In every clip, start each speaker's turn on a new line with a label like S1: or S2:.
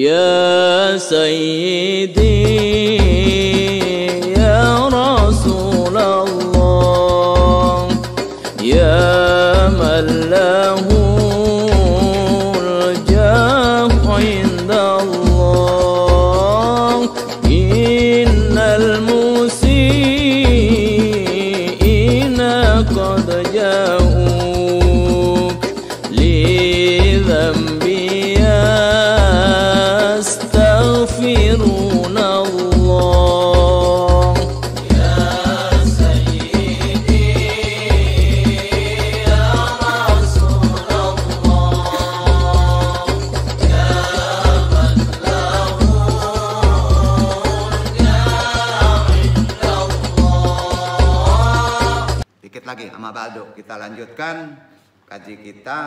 S1: يا سيدي يا رسول الله يا من له الجاه عند الله إن المسيئين قد جاءوك لذنبي يستغفرون الله يا سيدي يا رسول الله يا من له الجاه عند الله.
S2: Dikit lagi amma ba'du, kita lanjutkan kaji kita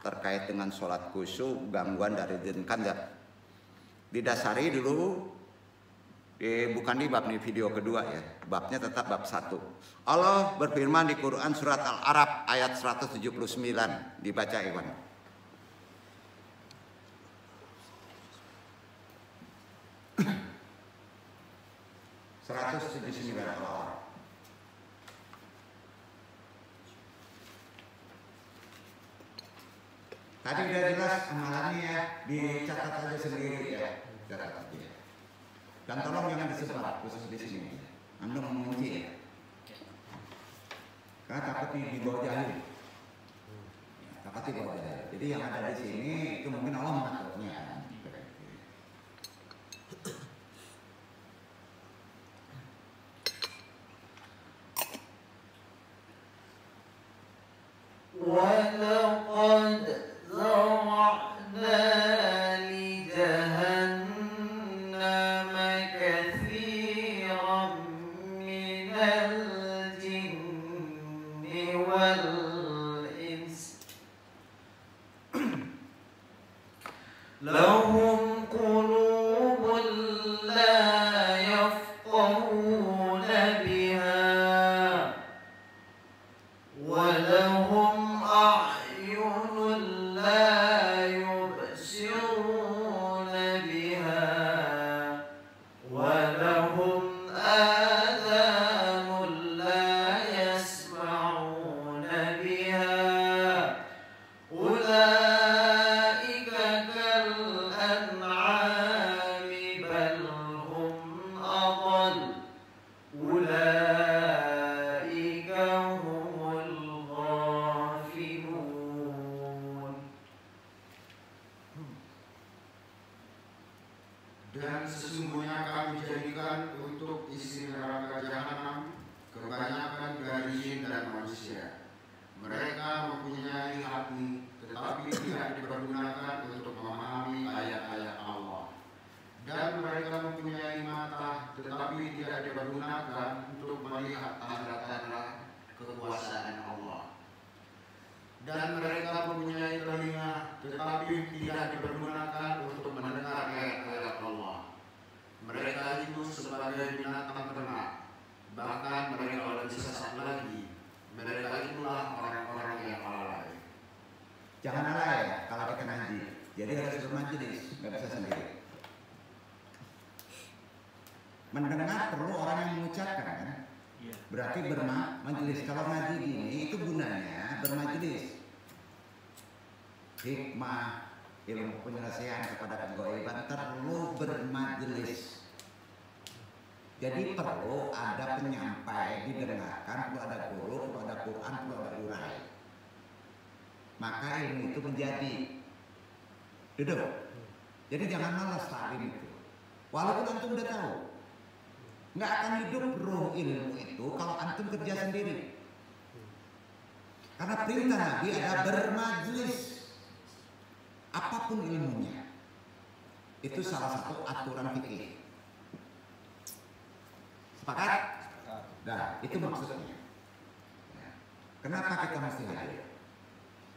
S2: terkait dengan sholat khusyuk, gangguan dari jin kanjat. Didasari dulu bukan di bab nih, video kedua ya, babnya tetap bab 1. Allah berfirman di Quran surat Al-A'raf ayat 179, dibaca Iwan. Allah. Tadi udah jelas amalannya ya, dicatat aja sendiri ya, catat aja. Dan tolong jangan disebar khusus di sini. Anda mengunci ya. Karena takut dibawa jahil. Takut dibawa jahil. Jadi yang ada di sini itu mungkin Allah mengaturnya.
S3: ولقد ذرأنا لجهنم كثيرا من الجن والإنس لهم قلوب لا يفقهون بها ولهم أعين لا يبصرون بها ولهم آذان لا يسمعون بها أولئك كالأنعام بل هم أضل أولئك هم الغافلون.
S4: Dan sesungguhnya kami jadikan untuk isi neraka jahanam kebanyakan dari jin dan manusia. Mereka mempunyai hati tetapi tidak dipergunakan untuk memahami ayat-ayat Allah. Dan mereka mempunyai mata tetapi tidak dipergunakan untuk melihat tanda-tanda kekuasaan Allah. Dan mereka mempunyai telinga tetapi tidak dipergunakan untuk mendengar ayat-ayat Allah. Mereka itu sebagai binatang ternak, bahkan mereka lebih sesat lagi. Mereka itulah orang-orang yang lalai.
S2: Jangan lalai ya kalau kita ngaji. Jadi harus bermajelis, nggak bisa sendiri. Mendengar perlu orang yang mengucapkan kan? Berarti bermajelis. Kalau ngaji gini itu gunanya bermajelis. Hikmah, ilmu penyelesaian kepada kegoiban perlu bermajelis. Jadi perlu ada penyampai, didengarkan, perlu ada guru, perlu ada Quran, perlu ada urai. Maka ilmu itu menjadi. Duduk. Jadi jangan malas taklim itu. Walaupun antum udah tahu, nggak akan hidup roh ilmu itu kalau antum kerja sendiri. Karena perintah Nabi ada bermajelis. Apapun ilmunya, itu salah satu aturan fikih. Sepakat? Nah, itu maksudnya. Kenapa kita mesti hadir?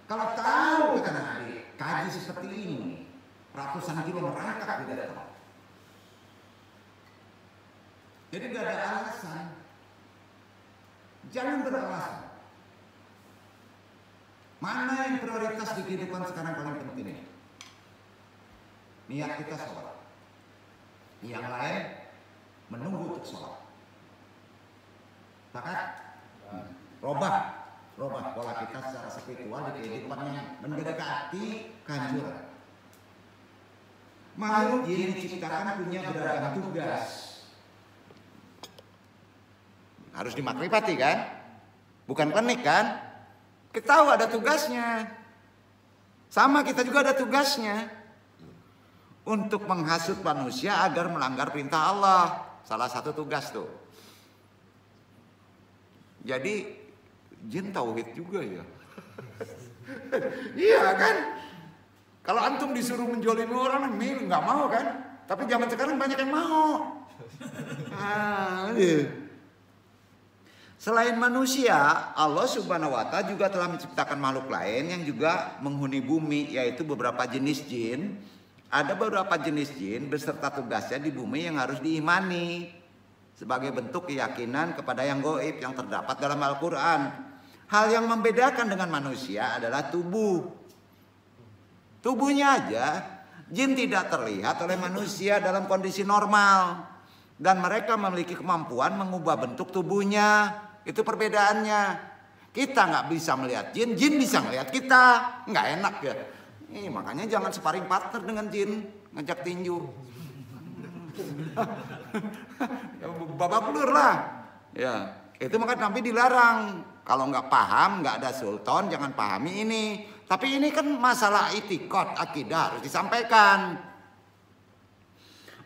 S2: Kalau tahu kata Nabi, kaji seperti ini, ratusan kilo merangkak tidak tahu. Jadi gak ada alasan. Jangan beralasan. Mana yang prioritas di kehidupan sekarang paling penting? niat kita sholat. Yang lain menunggu untuk sholat. Sepakat? Robah pola kita secara spiritual di kehidupan yang mendekati kehancuran. Makhluk jin diciptakan punya beragam tugas. Harus dimakrifati kan? Bukan klinik kan? Kita tahu ada tugasnya. Sama kita juga ada tugasnya. Untuk menghasut manusia agar melanggar perintah Allah. Salah satu tugas tuh. Jadi jin tauhid juga ya. Iya kan? Kalau antum disuruh menjolimi orang, nggak mau kan? Tapi zaman sekarang banyak yang mau. Selain manusia, Allah Subhanahu wa Ta'ala juga telah menciptakan makhluk lain yang juga menghuni bumi, yaitu beberapa jenis jin. Ada beberapa jenis jin beserta tugasnya di bumi yang harus diimani sebagai bentuk keyakinan kepada yang gaib yang terdapat dalam Al-Quran. Hal yang membedakan dengan manusia adalah tubuh. Tubuhnya aja, jin tidak terlihat oleh manusia dalam kondisi normal. Dan mereka memiliki kemampuan mengubah bentuk tubuhnya. Itu perbedaannya. Kita nggak bisa melihat jin, jin bisa melihat kita. Nggak enak ya. Makanya jangan sparring partner dengan jin. Ngajak tinju. Babak belur lah. Ya, itu makanya Nabi dilarang. Kalau nggak paham, nggak ada sultan, jangan pahami ini. Tapi ini kan masalah itikad, akidah harus disampaikan.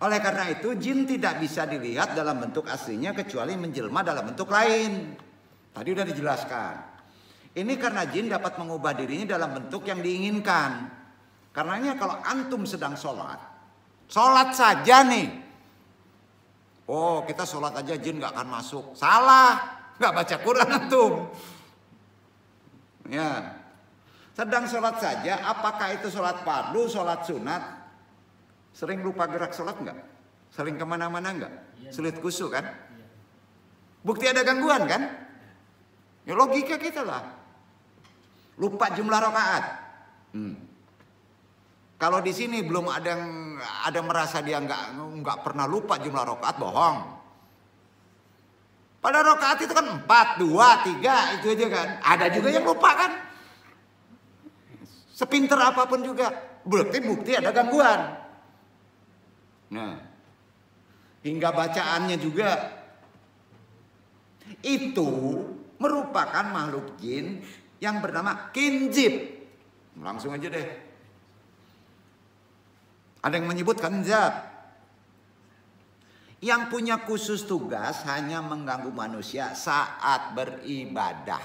S2: Oleh karena itu, jin tidak bisa dilihat dalam bentuk aslinya kecuali menjelma dalam bentuk lain. Tadi udah dijelaskan. Ini karena jin dapat mengubah dirinya dalam bentuk yang diinginkan. Karenanya kalau antum sedang sholat saja nih. Oh, kita sholat aja jin nggak akan masuk. Salah. Nggak baca Quran antum. Ya. Sedang sholat saja, apakah itu sholat fardu, sholat sunat? Sering lupa gerak sholat nggak? Sering kemana-mana nggak? Sulit khusyuk kan? Bukti ada gangguan kan? Ya logika kita lah. Lupa jumlah rakaat. Kalau di sini belum ada merasa dia nggak pernah lupa jumlah rakaat, bohong. Pada rakaat itu kan 4, 2, 3 itu aja kan. Ada juga yang lupa kan. Sepinter apapun juga. Bukti ada gangguan. Nah. Hingga bacaannya juga. Itu merupakan makhluk jin yang bernama kinjib. Langsung aja deh. Ada yang menyebut kanzab. Yang punya khusus tugas hanya mengganggu manusia saat beribadah.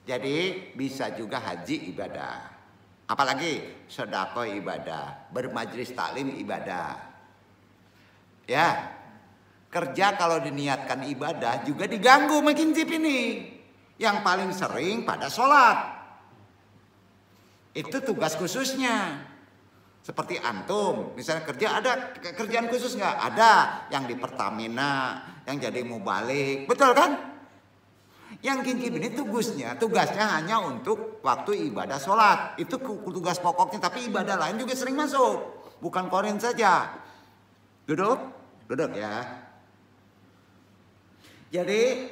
S2: Jadi bisa juga haji ibadah. Apalagi sedekah ibadah, bermajlis taklim ibadah. Ya, kerja kalau diniatkan ibadah juga diganggu makin jip ini. Yang paling sering pada sholat. Itu tugas khususnya. Seperti antum, misalnya kerja, ada kerjaan khusus nggak? Ada, yang di Pertamina, yang jadi mubalik, betul kan? Yang kinjib ini tugasnya hanya untuk waktu ibadah sholat. Itu tugas pokoknya, tapi ibadah lain juga sering masuk. Bukan korin saja. Duduk ya. Jadi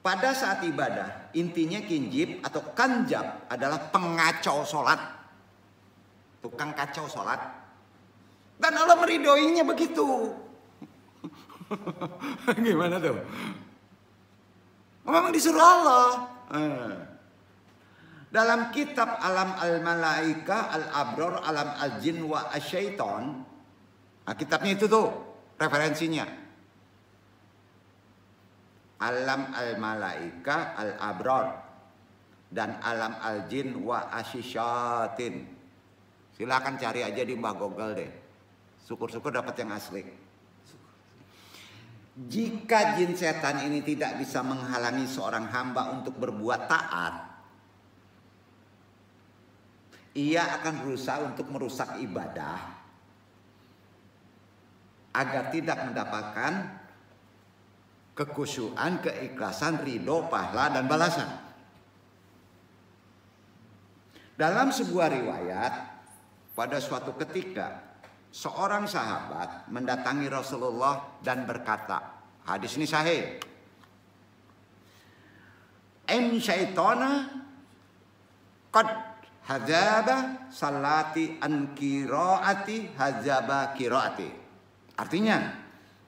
S2: pada saat ibadah, intinya kinjib atau kanjab adalah pengacau sholat. Tukang kacau sholat. Dan Allah meridhoinya begitu. Gimana tuh? Memang disuruh Allah. Dalam kitab Alam al-Malaika al-Abror Alam al-Jin wa Asyaiton. Nah, kitabnya itu tuh referensinya. Alam al-Malaika al-Abror dan Alam al-Jin wa Asyisyatin. Silakan cari aja di Mbah Google deh. Syukur-syukur dapat yang asli. Jika jin setan ini tidak bisa menghalangi seorang hamba untuk berbuat taat, ia akan berusaha untuk merusak ibadah agar tidak mendapatkan kekhusyuan, keikhlasan, ridho, pahala dan balasan. Dalam sebuah riwayat, pada suatu ketika seorang sahabat mendatangi Rasulullah dan berkata, hadis ini sahih, "In syaitana qad hadzaba salati an qiraati hadzaba qiraati." Artinya,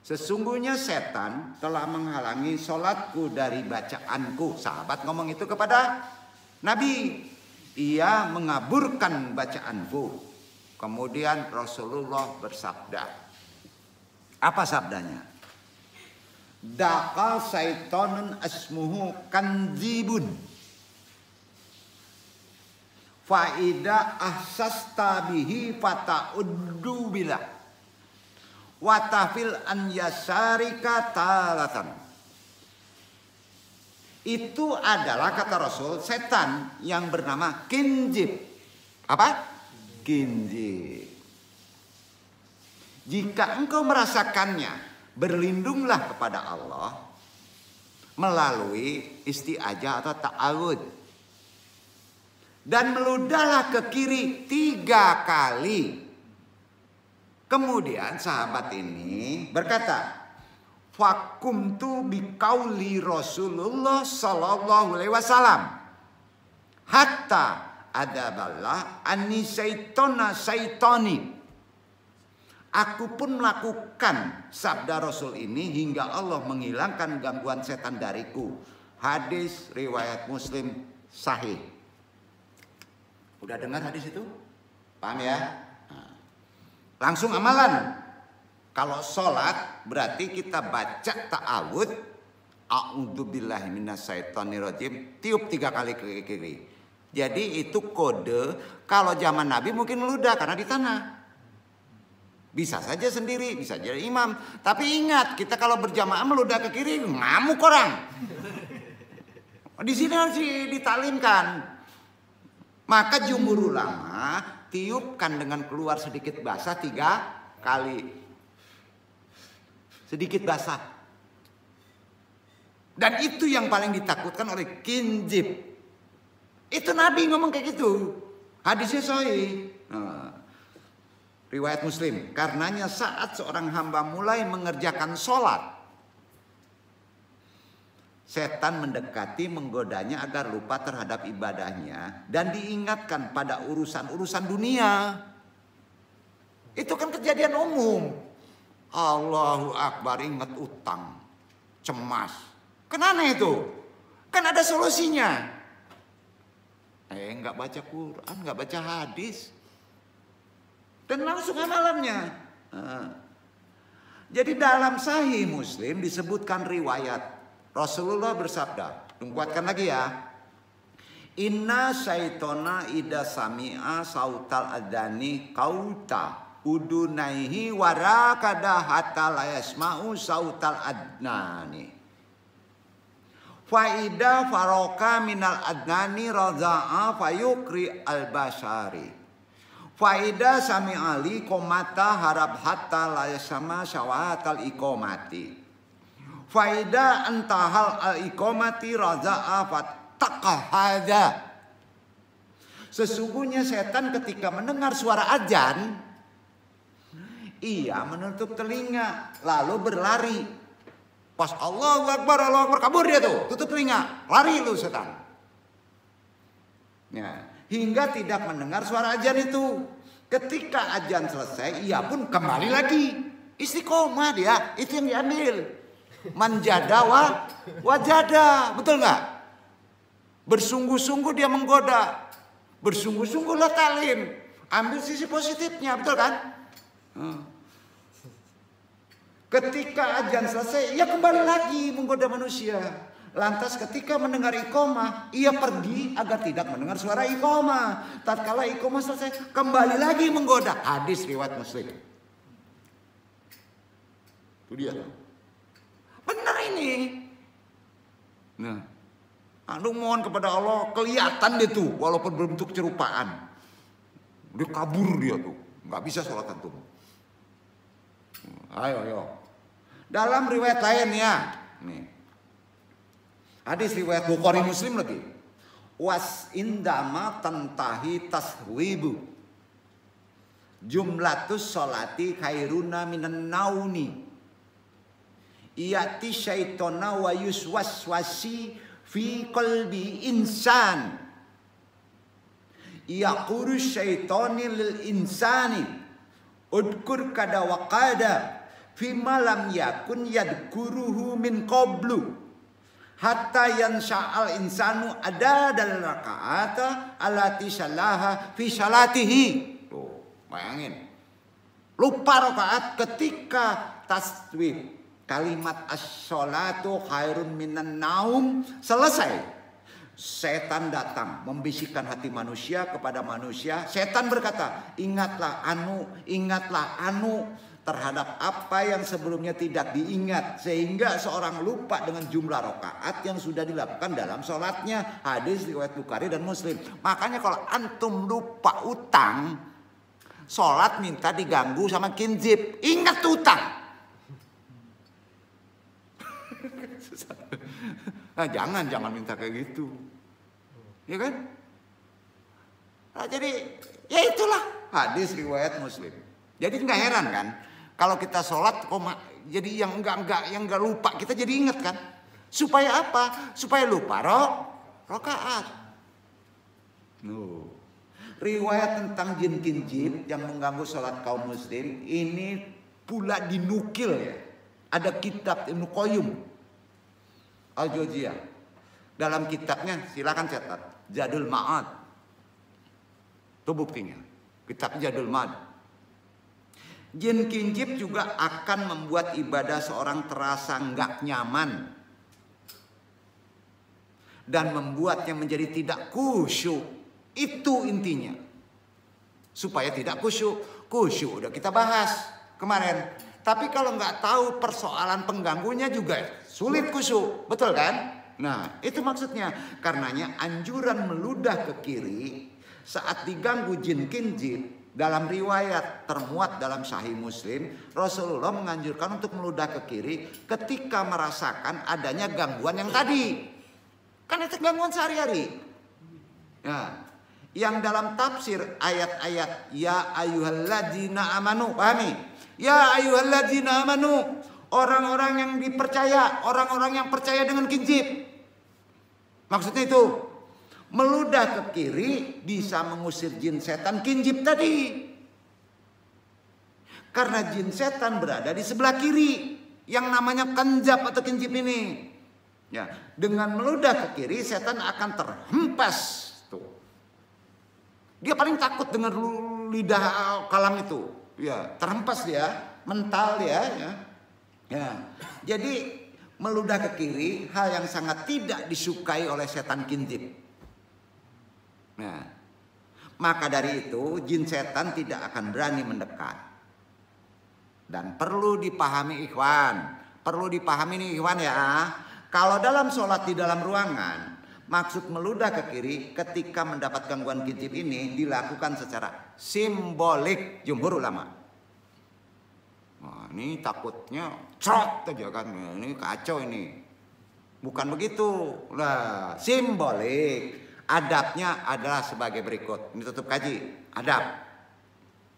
S2: sesungguhnya setan telah menghalangi sholatku dari bacaanku. Sahabat ngomong itu kepada Nabi. Ia mengaburkan bacaanku. Kemudian Rasulullah bersabda. Apa sabdanya? Daqa syaitonun asmuhu kanzibun. Faida ahsasta bihi fata'uddu bilah. Watafil an yasarika talatan. Itu adalah kata Rasul setan yang bernama kinjib. Apa? Kinjib. Jika engkau merasakannya, berlindunglah kepada Allah melalui isti'adzah atau ta'awud. Dan meludahlah ke kiri 3 kali. Kemudian sahabat ini berkata, fakumtu biqauli Rasulullah sallallahu alaihi wasallam hatta adaballah anni syaitona syaitoni. Aku pun melakukan sabda Rasul ini hingga Allah menghilangkan gangguan setan dariku. Hadis riwayat Muslim sahih. Udah dengar hadis itu? Paham ya? Nah, langsung amalan. Kalau sholat berarti kita baca ta'awud, a'udzubillahi minasyaitonirrajim, tiup 3 kali ke kiri. Jadi itu kode kalau zaman Nabi mungkin meludah karena di tanah. Bisa saja sendiri, bisa jadi imam. Tapi ingat, kita kalau berjamaah meludah ke kiri ngamuk orang. Di sini harus ditalimkan. Maka jumhur ulama tiupkan dengan keluar sedikit basah 3 kali. Sedikit basah. Dan itu yang paling ditakutkan oleh kinjib. Itu Nabi ngomong kayak gitu. Hadisnya sahih. Nah, riwayat Muslim. Karenanya saat seorang hamba mulai mengerjakan sholat, setan mendekati menggodanya agar lupa terhadap ibadahnya dan diingatkan pada urusan-urusan dunia. Itu kan kejadian umum. Allahu Akbar, ingat utang, cemas. Kenapa itu? Kan ada solusinya. Nggak baca Quran, nggak baca hadis, dan langsung amalannya. Jadi dalam Sahih Muslim disebutkan riwayat Rasulullah bersabda, kuatkan lagi ya. Inna syaitona ida sami'a sautal adani kauta udunaihi warakada hatta la yasma'u sautal adnani. Faida faroka minal adnani radha'a fayukri al-basari. Faida sami'ali komata harab hatta la yasma syawatal ikomati. Faida antahal al-ikomati radha'a fatakahada. Sesungguhnya setan ketika mendengar suara azan, ia menutup telinga lalu berlari. Pas Allahu Akbar kabur dia tuh, tutup telinga, lari lu setan. Ya, hingga tidak mendengar suara azan itu. Ketika azan selesai, ia pun kembali lagi. Istiqomah dia, itu yang diambil. Manjada wajada, betul nggak? Bersungguh-sungguh dia menggoda, bersungguh-sungguhlah talim. Ambil sisi positifnya, betul kan? Ketika azan selesai, ia kembali lagi menggoda manusia. Lantas ketika mendengar iqomah, ia pergi agar tidak mendengar suara iqomah. Tatkala iqomah selesai, kembali lagi menggoda. Hadis riwayat Muslim. Itu dia. Benar ini. Nah, anu mohon kepada Allah, kelihatan dia tuh walaupun berbentuk cerupaan. Dia kabur dia tuh, nggak bisa sholat antum. Ayo. Dalam riwayat lain ya, nih. Hadis riwayat Bukhari Muslim lagi. was indama tantahi taswibu jumlatus sholati khairuna minan nauni iyati syaitona wa yuswaswasi fi qalbi insan yaquru syaitani lil insani udkur kada wa kada fi malam yakun yadkuruhu min qablu hatta yansha'al insanu ada dal rakaata alati salaha fi salatihi. Tuh, bayangin. Lupa rakaat ketika taswib. Kalimat as-sholatu khairun minan naum selesai. Setan datang membisikkan hati manusia kepada manusia. Setan berkata, ingatlah anu terhadap apa yang sebelumnya tidak diingat. Sehingga seorang lupa dengan jumlah rakaat yang sudah dilakukan dalam sholatnya. Hadis riwayat Bukhari dan Muslim. Makanya kalau antum lupa utang, sholat minta diganggu sama kinjib. Ingat utang. Nah, jangan minta kayak gitu, ya kan? Nah, jadi ya itulah hadis riwayat Muslim. Jadi nggak heran kan kalau kita sholat jadi yang enggak lupa kita jadi ingat kan? Supaya apa? Supaya lupa rakaat. Riwayat tentang jin kinjib yang mengganggu sholat kaum muslim ini pula dinukil ya. Ada kitab Ibnu Qayyim Al-Jauziyah. Dalam kitabnya silakan catat Zadul Ma'ad. Itu buktinya. Kitab Zadul Ma'ad. Jin kinjib juga akan membuat ibadah seorang terasa nggak nyaman dan membuatnya menjadi tidak khusyuk. Itu intinya. Supaya tidak khusyuk. Khusyuk udah kita bahas kemarin. Tapi kalau nggak tahu persoalan pengganggunya juga sulit khusyuk, betul kan? Nah, itu maksudnya. Karenanya anjuran meludah ke kiri saat diganggu jin kinjib dalam riwayat termuat dalam Sahih Muslim, Rasulullah menganjurkan untuk meludah ke kiri ketika merasakan adanya gangguan yang tadi. Kan itu gangguan sehari-hari. Nah, yang dalam tafsir ayat-ayat ya ayyuhalladzina amanu, pahami? Ya ayyuhalladzina amanu, orang-orang yang dipercaya, orang-orang yang percaya dengan kinjib. Maksudnya itu, meludah ke kiri bisa mengusir jin setan kinjib tadi. Karena jin setan berada di sebelah kiri yang namanya kenjab atau kinjib ini. Ya, dengan meludah ke kiri setan akan terhempas tuh. Dia paling takut dengan lidah kalam itu. Ya, terhempas dia, mental dia, ya. Ya. Jadi meludah ke kiri hal yang sangat tidak disukai oleh setan kinjib. Nah, maka dari itu jin setan tidak akan berani mendekat. Dan perlu dipahami ikhwan, perlu dipahami nih ikhwan ya. Kalau dalam sholat di dalam ruangan, maksud meludah ke kiri ketika mendapat gangguan kinjib ini dilakukan secara simbolik jumhur ulama. Nah, ini takutnya crot aja kan, ini kacau ini. Bukan begitu. Lah, simbolik. Adabnya adalah sebagai berikut. Ini tutup kaji. Adab.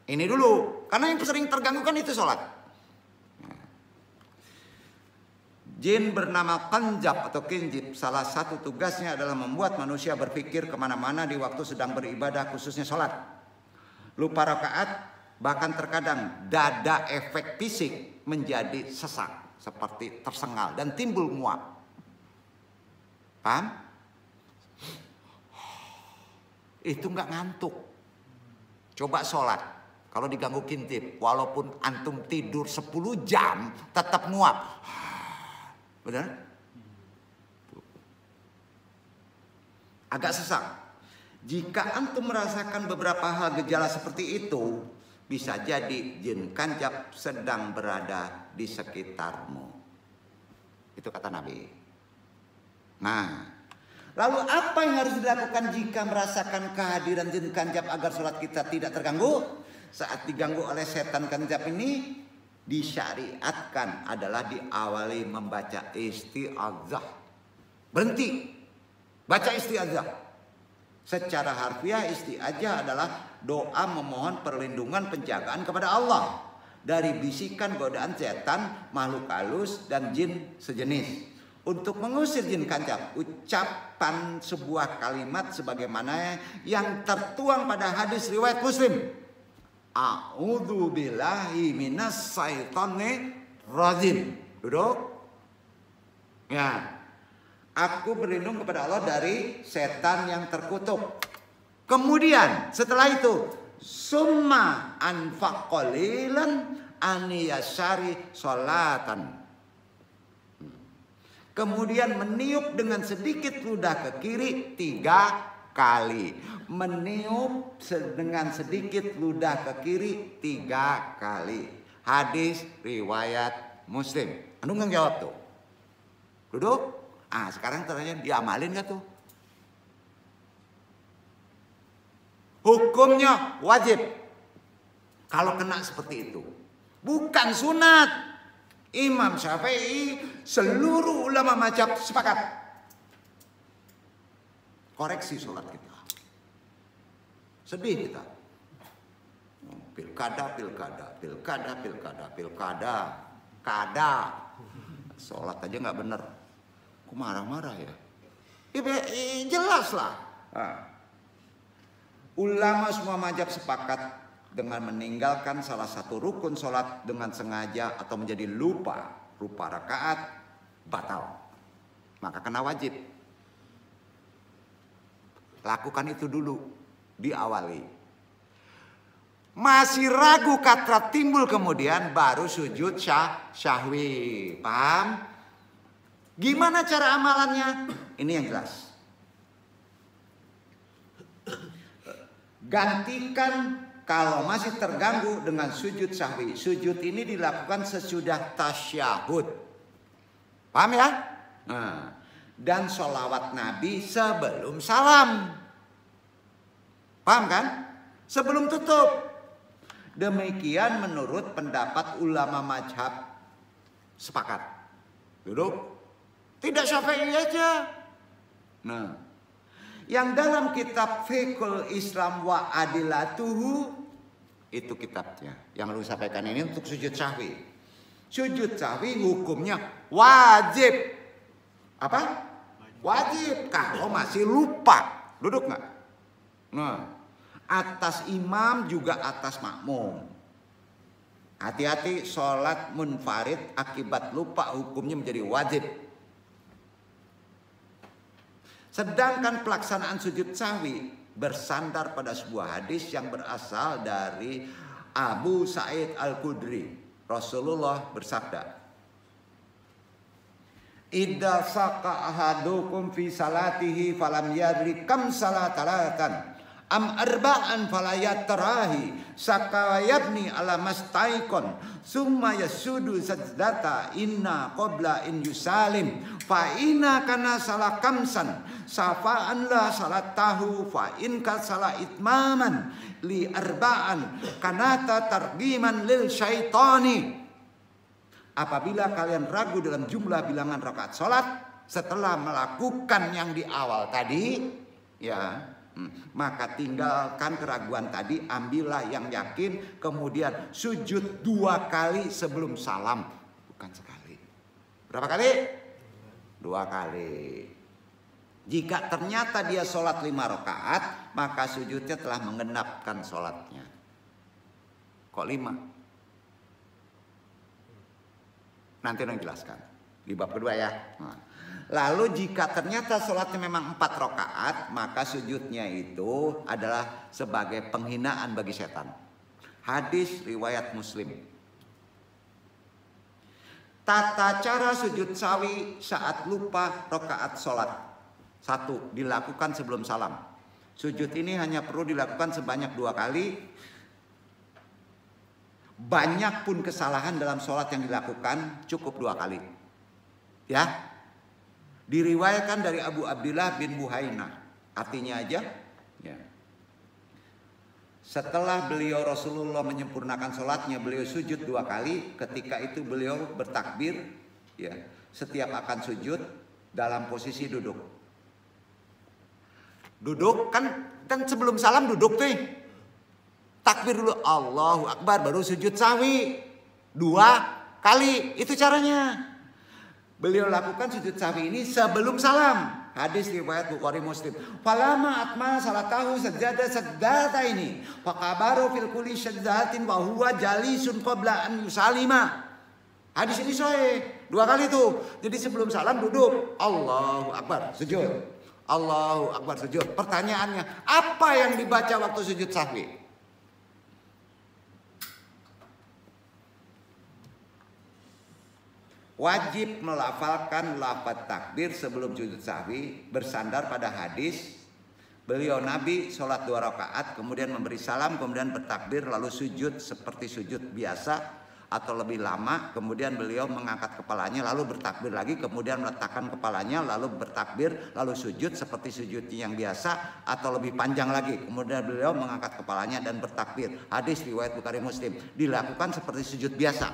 S2: Ini dulu, karena yang sering terganggu kan itu sholat. Jin bernama kanjab atau kinjib salah satu tugasnya adalah membuat manusia berpikir kemana-mana di waktu sedang beribadah khususnya sholat. Lupa rakaat, bahkan terkadang dada efek fisik menjadi sesak seperti tersengal dan timbul muak. Paham? Itu nggak ngantuk. Coba sholat kalau diganggu kinjib, walaupun antum tidur 10 jam tetap muak. Benar? Agak sesak. Jika antum merasakan beberapa hal gejala seperti itu, bisa jadi jin kanjab sedang berada di sekitarmu. Itu kata Nabi. Nah, lalu apa yang harus dilakukan jika merasakan kehadiran jin kanjab agar sholat kita tidak terganggu? Saat diganggu oleh setan kanjab ini, disyariatkan adalah diawali membaca isti'adzah. Berhenti baca isti'adzah. Secara harfiah isti'adzah adalah doa memohon perlindungan penjagaan kepada Allah dari bisikan godaan setan, makhluk halus dan jin sejenis. Untuk mengusir jin kancap, ucapan sebuah kalimat sebagaimana yang tertuang pada hadis riwayat Muslim. A'udzu billahi minas syaitonir rajim. Duduk. Ya. Aku berlindung kepada Allah dari setan yang terkutuk. Kemudian setelah itu, summa anfaqalilan aniyasari sholatan. Kemudian meniup dengan sedikit ludah ke kiri 3 kali. Meniup dengan sedikit ludah ke kiri 3 kali. Hadis riwayat Muslim. Anu nggak jawab tuh. Duduk. Sekarang ternyata diamalin gak tuh? Hukumnya wajib. Kalau kena seperti itu. Bukan sunat. Imam Syafi'i, seluruh ulama mazhab sepakat. Koreksi sholat kita. Sedih kita. Pilkada. Sholat aja gak bener. Marah-marah ya. Jelas lah. Ulama semua mazhab sepakat dengan meninggalkan salah satu rukun sholat dengan sengaja atau menjadi lupa rakaat batal. Maka kena wajib. Lakukan itu dulu. Diawali. Masih ragu kata timbul kemudian baru sujud syahwi. Paham? Gimana cara amalannya? Ini yang jelas. Gantikan kalau masih terganggu dengan sujud sahwi. Sujud ini dilakukan sesudah tasyahud. Paham ya? Dan sholawat Nabi sebelum salam. Paham kan? Sebelum tutup. Demikian menurut pendapat ulama mazhab sepakat. Duduk. Tidak Syafi'i aja. Nah, yang dalam kitab Fiqhul Islam wa Adilatuhu itu kitabnya. Yang lu sampaikan ini untuk sujud sahwi. Sujud sahwi hukumnya wajib. Apa? Wajib kalau masih lupa. Duduk nggak? Nah, atas imam juga atas makmum. Hati-hati sholat munfarid akibat lupa hukumnya menjadi wajib. Sedangkan pelaksanaan sujud sahwi bersandar pada sebuah hadis yang berasal dari Abu Sa'id Al-Khudri. Rasulullah bersabda, "Idza saqa ahadukum fi salatihi falam yadri kam salatalatan am arba'an falayatarahi sakawayabni ala mastaikon summa yasudu sajdata inna qabla in yusalim fa inna kana salah kamsan safa'an la salat tahu fa in ka salah itmaman li arba'an kanata targiman lil syaitani." Apabila kalian ragu dalam jumlah bilangan rakaat salat setelah melakukan yang di awal tadi, ya, maka tinggalkan keraguan tadi, ambillah yang yakin, kemudian sujud 2 kali sebelum salam, bukan sekali. Berapa kali? 2 kali. Jika ternyata dia sholat 5 rakaat, maka sujudnya telah menggenapkan sholatnya. Kok 5? Nanti orang jelaskan di bab kedua ya. Lalu jika ternyata sholatnya memang 4 rakaat, maka sujudnya itu adalah sebagai penghinaan bagi setan. Hadis riwayat Muslim. Tata cara sujud sawi saat lupa rakaat sholat. 1. Dilakukan sebelum salam. Sujud ini hanya perlu dilakukan sebanyak 2 kali. Banyak pun kesalahan dalam sholat yang dilakukan cukup 2 kali. Ya. Diriwayatkan dari Abu Abdillah bin Buhainah. Artinya aja. Ya. Setelah beliau Rasulullah menyempurnakan sholatnya, beliau sujud 2 kali. Ketika itu beliau bertakbir. Ya. Setiap akan sujud dalam posisi duduk. Duduk kan sebelum salam duduk tuh. Takbir dulu Allahu Akbar baru sujud sahwi 2 kali. Itu caranya. Beliau lakukan sujud sahwi ini sebelum salam. Hadis riwayat Bukhari Muslim. Falama atma salatahu sajada ini. Faqabaru fil kulli sajdatin wa huwa jalisun qabla an yusalima. Hadis ini sahih 2 kali tuh. Jadi sebelum salam duduk Allahu Akbar sujud. Allahu Akbar sujud. Pertanyaannya, apa yang dibaca waktu sujud sahwi? Wajib melafalkan lafaz takbir sebelum sujud sahwi bersandar pada hadis beliau Nabi sholat 2 rakaat kemudian memberi salam kemudian bertakbir lalu sujud seperti sujud biasa atau lebih lama, kemudian beliau mengangkat kepalanya lalu bertakbir lagi, kemudian meletakkan kepalanya lalu bertakbir lalu sujud seperti sujud yang biasa atau lebih panjang lagi, kemudian beliau mengangkat kepalanya dan bertakbir. Hadis riwayat Bukhari Muslim. Dilakukan seperti sujud biasa.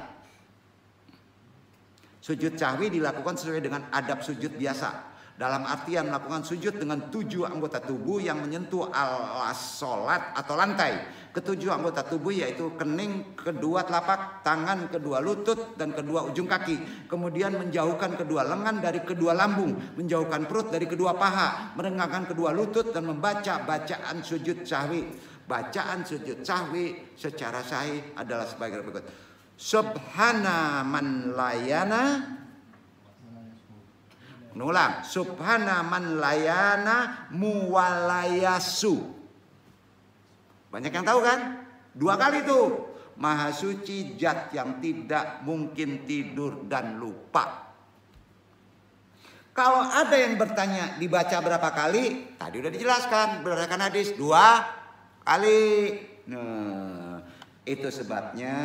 S2: Sujud sahwi dilakukan sesuai dengan adab sujud biasa. Dalam artian melakukan sujud dengan 7 anggota tubuh yang menyentuh alas sholat atau lantai. Ketujuh anggota tubuh yaitu kening, kedua telapak tangan, kedua lutut, dan kedua ujung kaki. Kemudian menjauhkan kedua lengan dari kedua lambung, menjauhkan perut dari kedua paha, merengangkan kedua lutut dan membaca bacaan sujud sahwi. Bacaan sujud sahwi secara sahih adalah sebagai berikut. Subhana man layana. Ulang. Subhana man layana muwalayasu. Banyak yang tahu kan? 2 kali tuh. Maha suci zat yang tidak mungkin tidur dan lupa. Kalau ada yang bertanya dibaca berapa kali? Tadi udah dijelaskan berdasarkan hadis 2 kali. Nah, itu sebabnya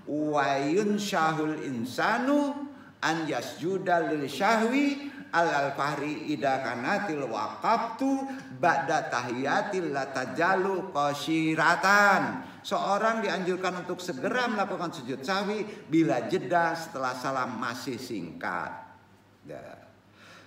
S2: wayun syahul insanu an yasjuda lil syahwi al-fahri ida kanatil waqaftu ba'da tahiyatil latajalu qasyiratan. Seorang dianjurkan untuk segera melakukan sujud sahwi bila jeda setelah salam masih singkat.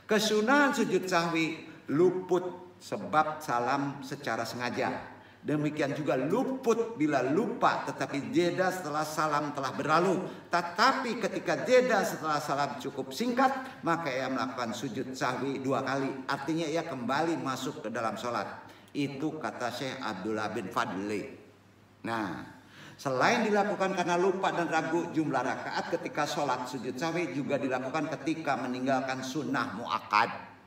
S2: Kesunahan sujud sahwi luput sebab salam secara sengaja. Demikian juga luput bila lupa tetapi jeda setelah salam telah berlalu. Tetapi ketika jeda setelah salam cukup singkat, maka ia melakukan sujud sahwi 2 kali. Artinya ia kembali masuk ke dalam sholat. Itu kata Syekh Abdullah bin Fadli. Nah, selain dilakukan karena lupa dan ragu jumlah rakaat ketika sholat, sujud sahwi juga dilakukan ketika meninggalkan sunnah muakkad.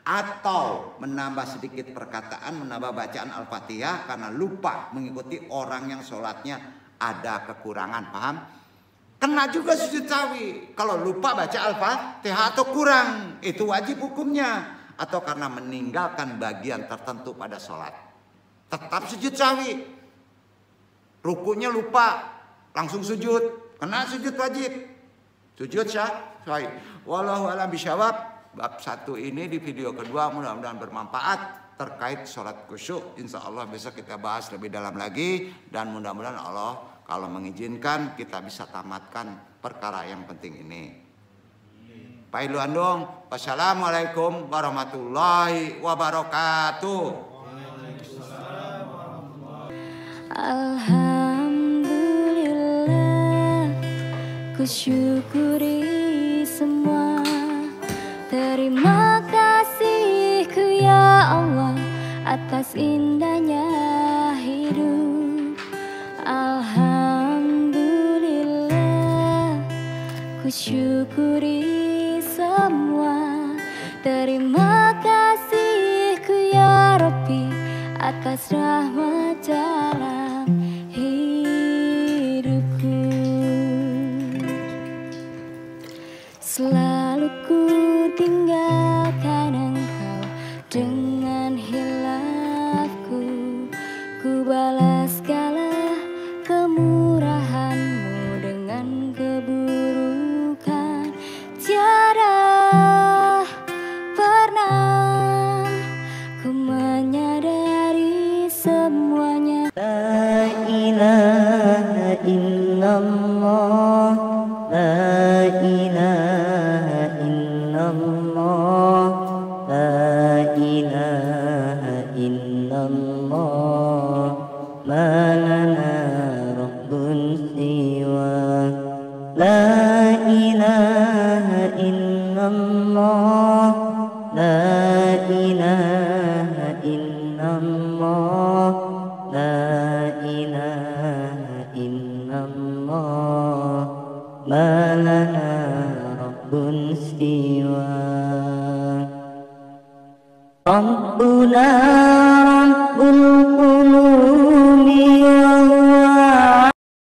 S2: Atau menambah sedikit perkataan, menambah bacaan Al-Fatihah karena lupa mengikuti orang yang sholatnya ada kekurangan. Paham? Kena juga sujud sahwi. Kalau lupa baca Al-Fatihah atau kurang, itu wajib hukumnya. Atau karena meninggalkan bagian tertentu pada sholat, tetap sujud sahwi. Rukunya lupa, langsung sujud, kena sujud wajib. Sujud sahwi. Wallahu a'lam bishawab. Bab 1 ini di video kedua mudah-mudahan bermanfaat terkait sholat khusyuk. Insya Allah besok kita bahas lebih dalam lagi. Dan mudah-mudahan Allah kalau mengizinkan kita bisa tamatkan perkara yang penting ini. Pak Ilu Andong, wassalamualaikum warahmatullahi wabarakatuh.
S5: Alhamdulillah, ku syukuri semua. Terima kasihku ya Allah atas indahnya hidup. Alhamdulillah, ku syukuri semua. Terima kasihku ya Rabbi atas rahmat dalam hidupku. Selalu ku tinggalkan engkau dengan hilafku. Ku balas segala kemurahanmu dengan keburukan. Tiada pernah ku menyadari semuanya.
S6: La ilaha illallah, la ilaha illallah, la ilaha illallah ma lana rabbun siwa la ilaha illallah la ilaha illallah la ilaha illallah ma lana rabbun siwa Rabbuna